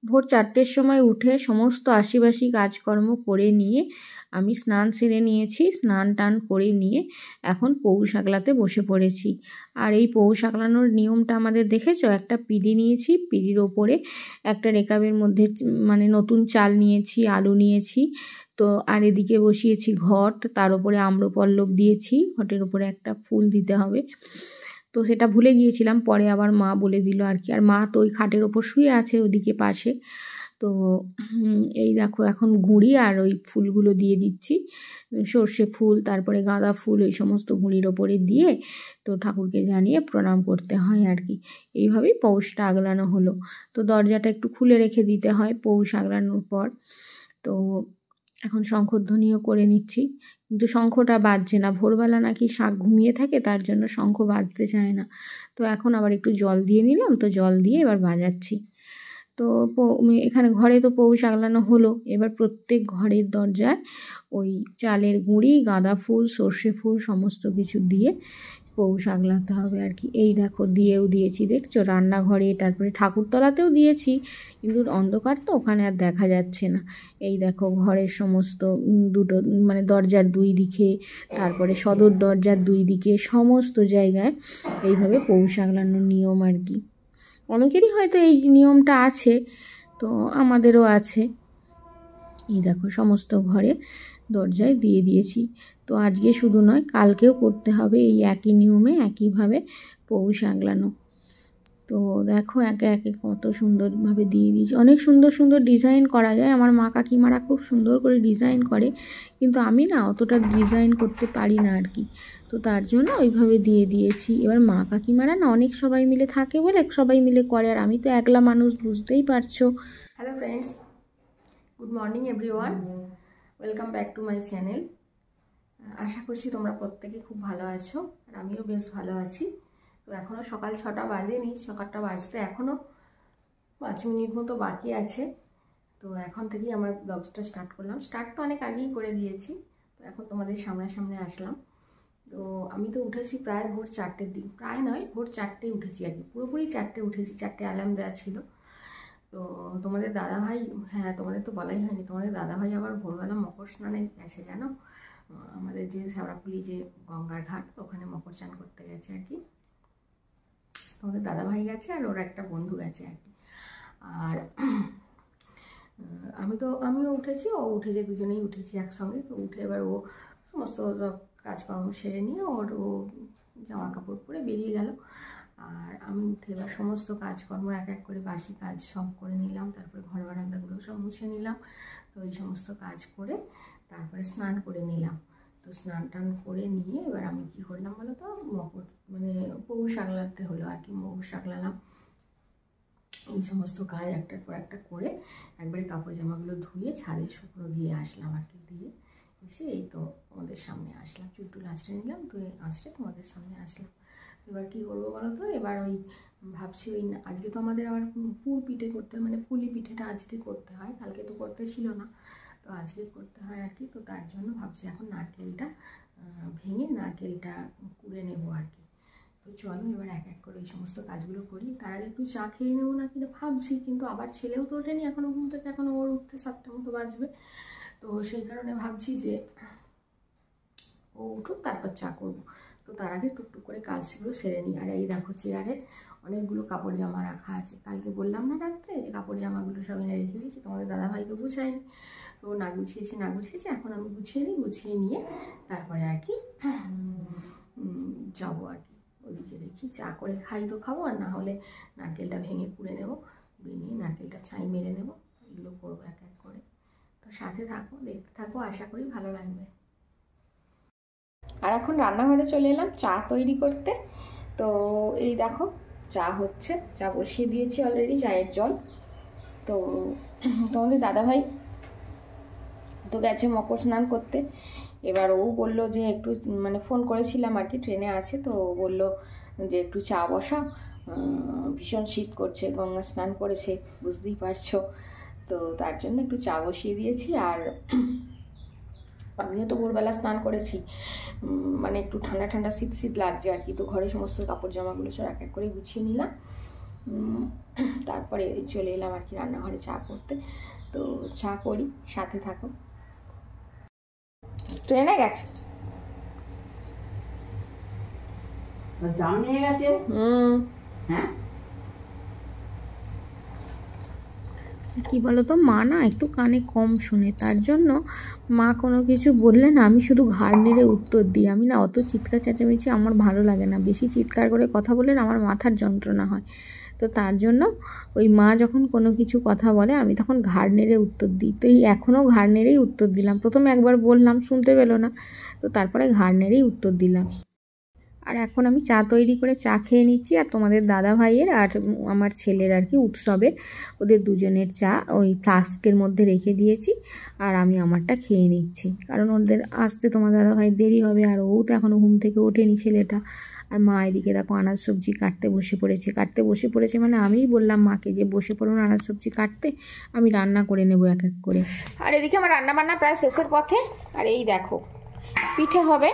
ভোর 4টের সময় উঠে সমস্ত আশিবাসি কাজকর্ম করে নিয়ে আমি স্নান সেরে নিয়েছি। স্নান টান করে নিয়ে এখন পৌষ আগলাতে বসে পড়েছি। আর এই পৌষ আগলানোর নিয়মটা আমাদের দেখেছো, একটা পিঁড়ি নিয়েছি, পিঁড়ির ওপরে একটা রেকাবের মধ্যে মানে নতুন চাল নিয়েছি, আলু নিয়েছি, তো আর এদিকে বসিয়েছি ঘট, তার উপরে আম্রপল্লব দিয়েছি, ঘটের উপরে একটা ফুল দিতে হবে। তো সেটা ভুলে গিয়েছিলাম, পরে আবার মা বলে দিল আর কি। আর মা তো ওই খাটের ওপর শুয়ে আছে ওদিকে পাশে। তো এই দেখো এখন গুঁড়ি আর ওই ফুলগুলো দিয়ে দিচ্ছি, সর্ষে ফুল, তারপরে গাঁদা ফুল, ওই সমস্ত গুঁড়ির ওপরে দিয়ে তো ঠাকুরকে জানিয়ে প্রণাম করতে হয় আর কি। এইভাবেই পৌষটা আগলানো হলো। তো দরজাটা একটু খুলে রেখে দিতে হয় পৌষ আগলানোর পর। তো এখন শঙ্খধ্বনিও করে নিচ্ছি, কিন্তু শঙ্খটা বাজছে না। ভোরবেলা নাকি শাক ঘুমিয়ে থাকে, তার জন্য শঙ্খ বাজতে চায় না। তো এখন আবার একটু জল দিয়ে নিলাম, তো জল দিয়ে এবার বাজাচ্ছি। তো এখানে ঘরে তো পৌষ আগলানো হলো, এবার প্রত্যেক ঘরের দরজায় ওই চালের গুঁড়ি, গাঁদা ফুল, সর্ষে ফুল সমস্ত কিছু দিয়ে পৌষ আগলাতে হবে আর কি। এই দেখো দিয়েও দিয়েছি, দেখছো, রান্নাঘরে, তারপরে ঠাকুরতলাতেও দিয়েছি, কিন্তু অন্ধকার তো ওখানে আর দেখা যাচ্ছে না। এই দেখো ঘরের সমস্ত দুটো মানে দরজার দুই দিকে, তারপরে সদর দরজার দুই দিকে সমস্ত জায়গায় এইভাবে পৌষ আগলানোর নিয়ম আর কি। অনেকেরই হয়তো এই নিয়মটা আছে, তো আমাদেরও আছে। এই দেখো সমস্ত ঘরে দরজায় দিয়ে দিয়েছি। তো আজকে শুধু নয়, কালকেও করতে হবে এই একই নিয়মে, একইভাবে পৌষ আগলানো। তো দেখো একে একে কত সুন্দরভাবে দিয়ে দিয়েছি। অনেক সুন্দর সুন্দর ডিজাইন করা যায়, আমার মা কাকিমারা খুব সুন্দর করে ডিজাইন করে, কিন্তু আমি না অতটা ডিজাইন করতে পারি না আর কি। তো তার জন্য ওইভাবে দিয়ে দিয়েছি। এবার মা কাকিমারা না অনেক সবাই মিলে থাকে বলে সবাই মিলে করে, আর আমি তো একলা মানুষ, বুঝতেই পারছো। Hello friends, good morning everyone, welcome back to my channel. আশা করছি তোমরা প্রত্যেকে খুব ভালো আছো, আর আমিও বেশ ভালো আছি। তো এখনও সকাল 6টা বাজেনি, সকালটা বাজতে এখনও 5 মিনিট মতো বাকি আছে। তো এখন থেকেই আমার ব্লগসটা স্টার্ট করলাম। স্টার্ট তো অনেক আগেই করে দিয়েছি, তো এখন তোমাদের সামনে আসলাম। তো আমি তো উঠেছি প্রায় ভোর 4টের দিকে, প্রায় নয়, ভোর 4টেই উঠেছি আর কি, পুরোপুরি 4টে উঠেছি। 4টে অ্যালার্ম দেওয়া ছিল। তো তোমাদের দাদাভাই, হ্যাঁ তোমাদের তো বলাই হয়নি, তোমাদের দাদাভাই আবার ভোরবেলা মকর স্নানে গেছে জানো। আমাদের যে শেওড়াফুলি যে গঙ্গার ঘাট, ওখানে মকর স্নান করতে গেছে আর কি। তোমাদের দাদাভাই গেছে আর ওর একটা বন্ধু গেছে আর কি। আর আমিও উঠেছি, ও উঠেছে, দুজনেই উঠেছি একসঙ্গে। তো উঠে এবার ও সমস্ত কাজকর্ম সেরে নিয়ে ও জামা কাপড় পরে বেরিয়ে গেল। আর আমি উঠে এবার সমস্ত কাজকর্ম এক এক করে বাসি কাজ সব করে নিলাম, তারপরে ঘর বারান্দাগুলো সব মুছে নিলাম। তো এই সমস্ত কাজ করে তারপরে স্নান করে নিলাম। তো স্নান টান করে নিয়ে এবার আমি কি করলাম বলো তো, মকর মানে পৌষ আগলাতে হলো আর কি, পৌষ আগলালাম। এই সমস্ত কাজ একটার পর একটা করে একবারে কাপড় জামাগুলো ধুয়ে ছাদে শুকনো দিয়ে আসলাম আর কি। দিয়ে এসে এই তো তোমাদের সামনে আসলাম, চুলটুল আঁচড়ে নিলাম, তো আঁচড়ে তোমাদের সামনে আসলাম। এবার কী করবো বলো তো, এবার ওই ভাবছি ওই আজকে তো আমাদের আবার পুর পিঠে করতে হয়, মানে পুলি পিঠেটা আজকে করতে হয়, কালকে তো করতে ছিল না, তো আজকে করতে হয় আর কি। তো তার জন্য ভাবছি এখন নারকেলটা ভেঙে নারকেলটা কুড়ে নেবো আর কি। তো চলো এবার এক এক করে এই সমস্ত কাজগুলো করি। তার আগে একটু চা খেয়ে নেবো না কিনা ভাবছি, কিন্তু আবার ছেলেও তো ওঠেনি এখনও ঘুম থেকে, এখনও ওর উঠতে 7টা মতো বাজবে। তো সেই কারণে ভাবছি যে ও উঠুক তারপর চা করবো। তো তার আগে টুকটুক করে কাজগুলো সেরে নিই। আর এই দেখো চেয়ারে অনেকগুলো কাপড় জামা রাখা আছে, কালকে বললাম না রাত্রে যে কাপড় জামাগুলো সব এনে রেখে দিয়েছি, তোমাদের দাদাভাই তো গুছায়নি। তো না গুছিয়েছি, এখন আমি গুছিয়ে নিয়ে তারপরে আর কি যাবো আর কি ওদিকে। দেখি চা করে খাই তো খাবো, আর না হলে নারকেলটা ভেঙে কুড়ে নেবো, কুড়ে নিয়ে নারকেলটা ছাই মেরে নেবো। এগুলো করবো এক এক করে। তো সাথে থাকো, দেখতে থাকো, আশা করি ভালো লাগবে। আর এখন রান্নাঘরে চলে এলাম চা তৈরি করতে। তো এই দেখো চা হচ্ছে, চা বসিয়ে দিয়েছি অলরেডি, চায়ের জল। তো তোমাদের দাদাভাই তো গেছে মকর স্নান করতে। এবার ও বললো যে একটু মানে ফোন করেছিলাম আর কি, ট্রেনে আছে, তো বললো যে একটু চা বসা, ভীষণ শীত করছে, গঙ্গা স্নান করেছে বুঝতেই পারছো। তো তার জন্য একটু চা বসিয়ে দিয়েছি। আর আমিও তো ভোরবেলা স্নান করেছি, মানে একটু ঠান্ডা শীত লাগছে আর কি। তো ঘরে সমস্ত কাপড় জামাগুলো সব এক এক করে গুছিয়ে নিলাম, তারপরে চলে এলাম আর কি রান্নাঘরে চা করতে। তো চা করি, সাথে থাকো। ট্রেনে গেছে, জাম নিয়ে গেছে। হ্যাঁ, কি বলতো, মা না একটু কানে কম শোনে, তার জন্য মা কোনো কিছু বললে না আমি শুধু ঘাড় নেড়ে উত্তর দিই। আমি না অত চিৎকার চেঁচামেচি আমার ভালো লাগে না, বেশি চিৎকার করে কথা বললে না আমার মাথার যন্ত্রণা হয়। তো তার জন্য ওই মা যখন কোনো কিছু কথা বলে আমি তখন ঘাড় নেড়ে উত্তর দিই। তো এই এখনও ঘাড় নেড়েই উত্তর দিলাম, প্রথমে একবার বললাম শুনতে পেলো না, তো তারপরে ঘাড় নেড়েই উত্তর দিলাম। আর এখন আমি চা তৈরি করে চা খেয়ে নিচ্ছি। আর তোমাদের দাদা ভাইয়ের আর আমার ছেলের আর কি উৎসবের, ওদের দুজনের চা ওই ফ্লাস্কের মধ্যে রেখে দিয়েছি, আর আমি আমারটা খেয়ে নিচ্ছি, কারণ ওদের আসতে তোমার দাদা ভাই দেরি হবে, আর ও তো এখনও ঘুম থেকে ওঠেনি ছেলেটা। আর মা এদিকে দেখো আনাজ সবজি কাটতে বসে পড়েছে মানে আমিই বললাম মাকে যে বসে পড়ুন আনাজ সবজি কাটতে, আমি রান্না করে নেবো এক এক করে। আর এদিকে আমার রান্না বান্না প্রায় শেষের পথে। আর এই দেখো পিঠে হবে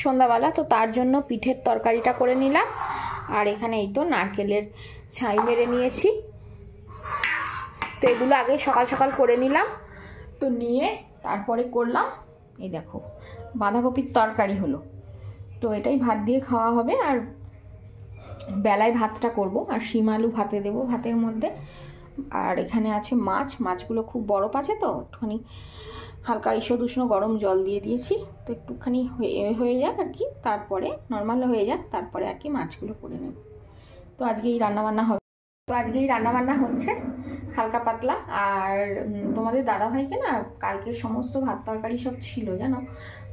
সন্ধ্যাবেলা, তো তার জন্য পিঠের তরকারিটা করে নিলাম। আর এখানে এই তো নারকেলের ছাই মেরে নিয়েছি, তো এগুলো আগে সকাল সকাল করে নিলাম। তো নিয়ে তারপরে করলাম এই দেখো বাঁধাকপির তরকারি হলো, তো এটাই ভাত দিয়ে খাওয়া হবে। আর বেলায় ভাতটা করব, আর শিম আলু ভাতে দেবো ভাতের মধ্যে। আর এখানে আছে মাছগুলো খুব বরফ আছে, তো একটুখানি হালকা ঈষদ গরম জল দিয়ে দিয়েছি, তো একটুখানি হয়ে যাক আর কি, তারপরে নর্মাল হয়ে যাক, তারপরে আর কি মাছগুলো করে নেব। তো আজকেই রান্নাবান্না হবে, হচ্ছে হালকা পাতলা। আর তোমাদের দাদাভাইকে না কালকে সমস্ত ভাত তরকারি সব ছিল জানো,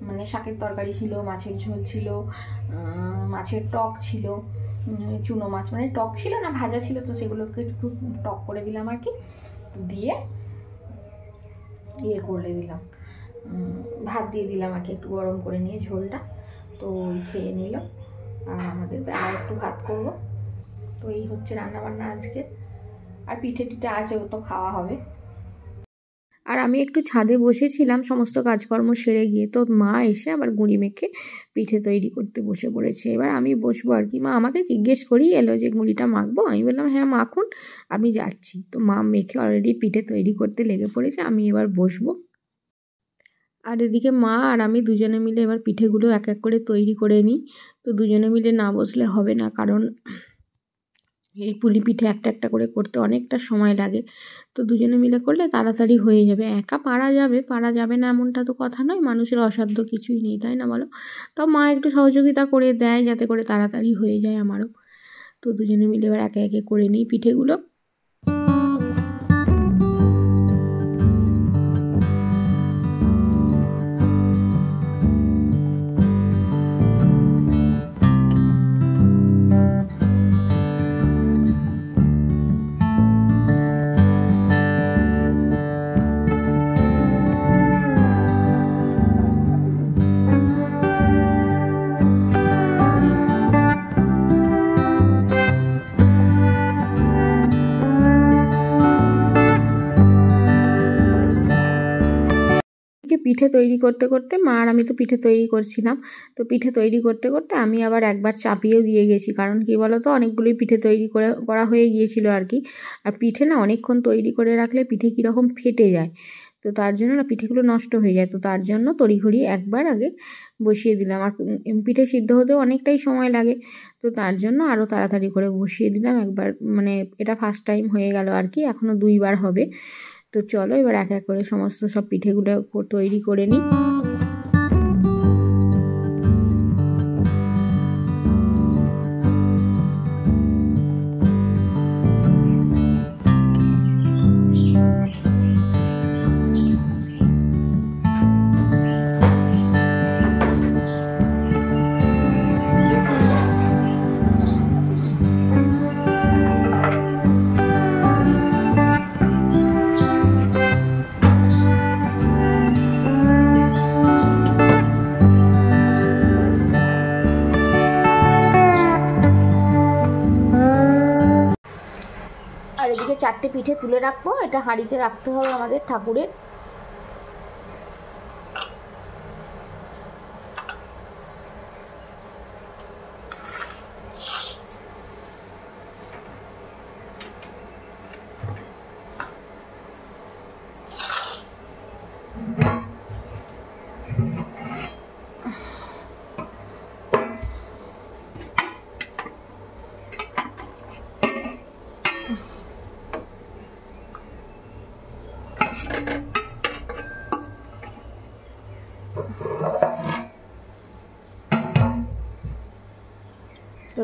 মানে শাকের তরকারি ছিল, মাছের ঝোল ছিল, মাছের টক ছিল, চুনো মাছ মানে টক ছিল না ভাজা ছিল, তো সেগুলোকে একটু টক করে দিলাম আর কি, দিয়ে করে দিলাম, ভাত দিয়ে দিলাম আর কি একটু গরম করে নিয়ে ঝোলটা, তো খেয়ে নিল। আর আমাদের বেলায় একটু ভাত করব। তো এই হচ্ছে রান্নাবান্না আজকে। আর পিঠে টিঠে আছে, ও তো খাওয়া হবে। আর আমি একটু ছাদে বসেছিলাম সমস্ত কাজকর্ম সেরে গিয়ে, তো মা এসে আবার গুঁড়ি মেখে পিঠে তৈরি করতে বসে পড়েছে। এবার আমি বসবো আর কি, মা আমাকে জিজ্ঞেস করেই এলো যে গুঁড়িটা মাখবো, আমি বললাম হ্যাঁ মাখুন, আমি যাচ্ছি। তো মা মেখে অলরেডি পিঠে তৈরি করতে লেগে পড়েছে, আমি এবার বসবো। আর এদিকে মা আর আমি দুজনে মিলে এবার পিঠেগুলো এক এক করে তৈরি করে নিই। তো দুজনে মিলে না বসলে হবে না, কারণ এই পুলি পিঠে একটা একটা করে করতে অনেকটা সময় লাগে। তো দুজনে মিলে করলে তাড়াতাড়ি হয়ে যাবে, একা পারা যাবে না এমনটা তো কথা নয়, মানুষের অসাধ্য কিছুই নেই, তাই না বলো? তো মা একটু সহযোগিতা করে দেয় যাতে করে তাড়াতাড়ি হয়ে যায় আমারও। তো দুজনে মিলে এবার একে একে করে নিই পিঠেগুলো। পিঠে তৈরি করতে করতে মা আর আমি তো পিঠে তৈরি করছিলাম, তো পিঠে তৈরি করতে করতে আমি আবার একবার চাপিয়েও দিয়ে গেছি, কারণ কি বলো তো অনেকগুলোই পিঠে তৈরি করা হয়ে গিয়েছিল আর কি। আর পিঠে না অনেকক্ষণ তৈরি করে রাখলে পিঠে কীরকম ফেটে যায়, তো তার জন্য না পিঠেগুলো নষ্ট হয়ে যায়, তো তার জন্য তড়িঘড়ি একবার আগে বসিয়ে দিলাম। আর পিঠে সিদ্ধ হতেও অনেকটাই সময় লাগে, তো তার জন্য আরও তাড়াতাড়ি করে বসিয়ে দিলাম একবার, মানে এটা ফার্স্ট টাইম হয়ে গেল আর কি, এখনও 2বার হবে। তো চলো এবার এক এক করে সমস্ত সব পিঠেগুলো তৈরি করে নিই। এদিকে 4টে পিঠে তুলে রাখবো, এটা হাঁড়িতে রাখতে হবে আমাদের ঠাকুরের।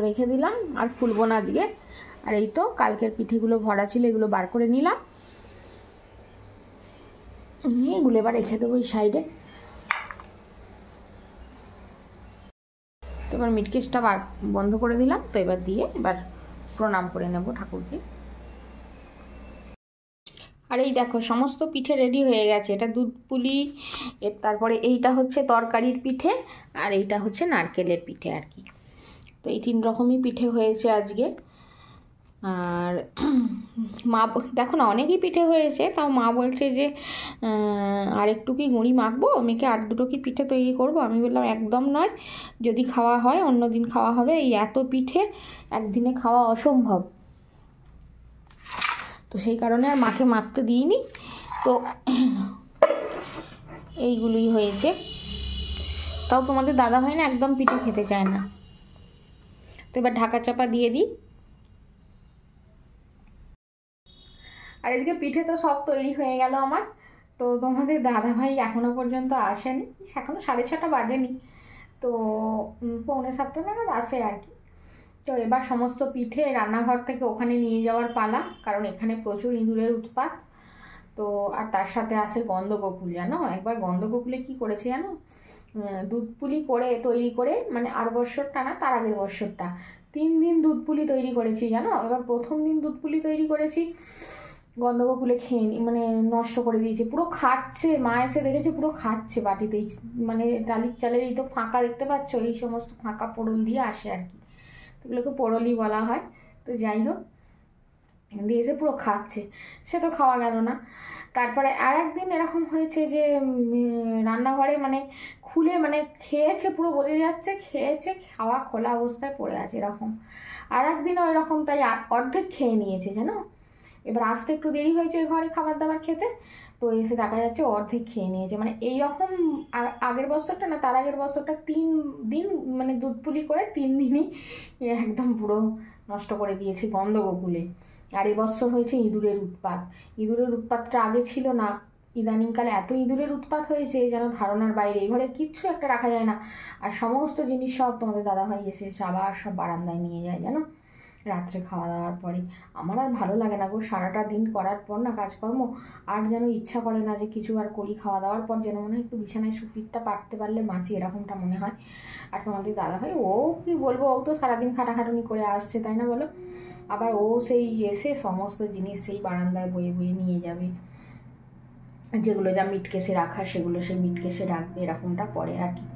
রেখে দিলাম, আর ফুলবো না আজকে। আর এই তো কালকের পিঠেগুলো ভরা ছিল, এগুলো বার করে নিলাম, নিয়ে এগুলো এবার রেখে দেবো এই সাইডে। তো এবার মিটকেসটা বন্ধ করে দিলাম, তো এবার দিয়ে এবার প্রণাম করে নেব ঠাকুরকে। আর এই দেখো সমস্ত পিঠে রেডি হয়ে গেছে। এটা দুধ পুলি, তারপরে এইটা হচ্ছে তরকারির পিঠে, আর এইটা হচ্ছে নারকেলের পিঠে আর কি। তো এই 3 রকমই পিঠে হয়েছে আজকে। আর মা দেখো না অনেকই পিঠে হয়েছে, তাও মা বলছে যে আর একটু কি গুঁড়ি মাখবো, মেখে আর 2টো কি পিঠে তৈরি করব। আমি বললাম একদম নয়, যদি খাওয়া হয় অন্য দিন খাওয়া হবে, এই এত পিঠে একদিনে খাওয়া অসম্ভব। তো সেই কারণে আর মাকে মাখতে দিইনি। তো এইগুলোই হয়েছে। তাও তোমাদের দাদা ভাই না একদম পিঠে খেতে চায় না। তো এবার ঢাকা চাপা দিয়ে দিই। আর এদিকে পিঠে তো সব তৈরি হয়ে গেল আমার। তো তোমাদের দাদা ভাই এখনও পর্যন্ত আসেনি, এখনও 6:30 বাজেনি, তো 6:45 নাগাদ আসে আর কি। তো এবার সমস্ত পিঠে রান্নাঘর থেকে ওখানে নিয়ে যাওয়ার পালা, কারণ এখানে প্রচুর ইঁদুরের উৎপাত। তো আর তার সাথে আসে গন্ধগোকুল। জানো একবার গন্ধগোকুলে কি করেছে জানো, দুধ পুলি করে তৈরি করে, মানে আর বছরটা না তার আগের বছরটা 3 দিন দুধ পুলি তৈরি করেছি জানো। এবার প্রথম দিন দুধ পুলি তৈরি করেছি, গন্ধগোকুলে খেয়ে মানে নষ্ট করে দিয়েছে, পুরো খাচ্ছে। মা এসে দেখেছে পুরো খাচ্ছে বাটিতেই, মানে ডালির চালের এই তো ফাঁকা দেখতে পাচ্ছ, এই সমস্ত ফাঁকা পোড়ল দিয়ে আসে আর কি, তো এগুলোকে পোড়লই বলা হয়। তো যাই হোক, দিয়েছে পুরো খাচ্ছে, সে তো খাওয়া গেল না। তারপরে আর একদিন এরকম হয়েছে যে রান্নাঘরে মানে খুলে মানে খেয়েছে, পুরো বোঝা যাচ্ছে খেয়েছে, খাওয়া খোলা অবস্থায় পড়ে আছে এরকম। আর একদিনও এরকম, তাই অর্ধেক খেয়ে নিয়েছে জানো। এবার আসতে একটু দেরি হয়েছে ওই ঘরে খাবার দাবার খেতে, তো এসে দেখা যাচ্ছে অর্ধেক খেয়ে নিয়েছে। মানে এইরকম আগের বছরটা না তার আগের বছরটা 3 দিন মানে দুধ পুলি করে 3 দিনই একদম পুরো নষ্ট করে দিয়েছে গন্ধগোকুলে। আর এবছর হয়েছে ইঁদুরের উৎপাত। ইঁদুরের উৎপাতটা আগে ছিল না, ইদানিংকালে এত ইঁদুরের উৎপাত হয়েছে যেন ধারণার বাইরে। এই ঘরে কিচ্ছু একটা রাখা যায় না, আর সমস্ত জিনিস সব তোমাদের দাদাভাই এসে আবার সব বারান্দায় নিয়ে যায় জানো, রাত্রে খাওয়া দাওয়ার পরে। আমার আর ভালো লাগে না গো, সারাটা দিন করার পর না কাজকর্ম, আর যেন ইচ্ছা করে না যে কিছু আর করি। খাওয়া দাওয়ার পর যেন মনে হয় একটু বিছানায় সুপিটটা পাততে পারলে বাঁচি, এরকমটা মনে হয়। আর তোমাদের দাদাভাই ও কি বলবো, ও তো সারাদিন খাটাখাটুনি করে আসছে, তাই না বলো। আবার ও সেই এসে সমস্ত জিনিস সেই বারান্দায় বয়ে বয়ে নিয়ে যাবে, যেগুলো যা মিটকেসে রাখা সেগুলো সেই মিটকেসে রাখবে, এরকমটা করে আর কি।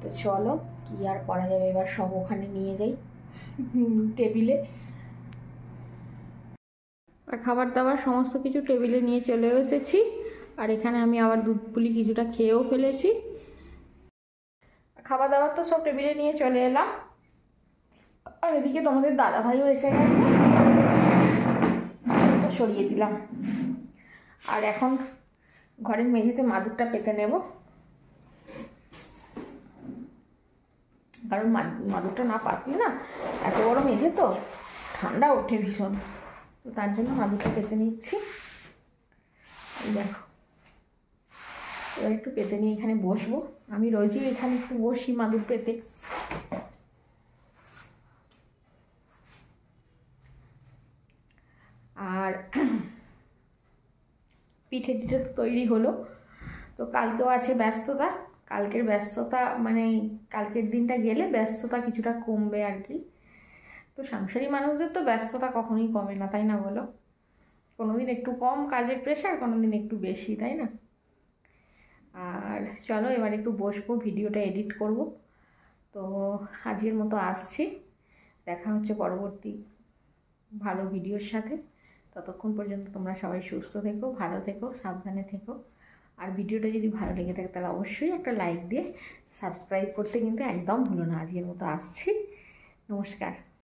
তো চলো কি আর করা যাবে, এবার সব ওখানে নিয়ে যাই টেবিলে। আর খাবার দাবার সমস্ত কিছু টেবিলে নিয়ে চলেও এসেছি। আর এখানে আমি আবার দুধ পুলি কিছুটা খেয়েও ফেলেছি। খাবার দাবার তো সব টেবিলে নিয়ে চলে এলাম। আর এদিকে তোমাদের দাদাভাইও এসে গেছে, তো সরিয়ে দিলাম। আর এখন ঘরের মেঝেতে মাদুরটা পেতে নেব, কারণ মাদুরটা না পাতলে না এত বড় মেঝে তো ঠান্ডা ওঠে ভীষণ, তো তার জন্য মাদুরটা পেতে নিচ্ছি। দেখো এবার একটু পেতে নিয়ে এখানে বসবো, আমি রোজই এখানে একটু বসি মাদুর পেতে। আর পিঠে টিঠে তো তৈরি হলো, তো কালকেও আছে ব্যস্ততা। কালকের ব্যস্ততা মানে কালকের দিনটা গেলে ব্যস্ততা কিছুটা কমবে আর কি। তো সংসারী মানুষদের তো ব্যস্ততা কখনোই কমে না, তাই না বলো। কোনোদিন একটু কম কাজের প্রেশার, কোনোদিন একটু বেশি, তাই না। আর চলো এবার একটু বসবো, ভিডিওটা এডিট করব। তো আজকের মতো আসছি, দেখা হচ্ছে পরবর্তী ভালো ভিডিওর সাথে। ততক্ষণ পর্যন্ত তোমরা সবাই সুস্থ থেকো, ভালো থেকো, সাবধানে থেকো। আর ভিডিওটা যদি ভালো লেগে থাকে তাহলে অবশ্যই একটা লাইক দিয়ে সাবস্ক্রাইব করতে কিন্তু একদম ভুলো না। আজকের মতো আসছি, নমস্কার।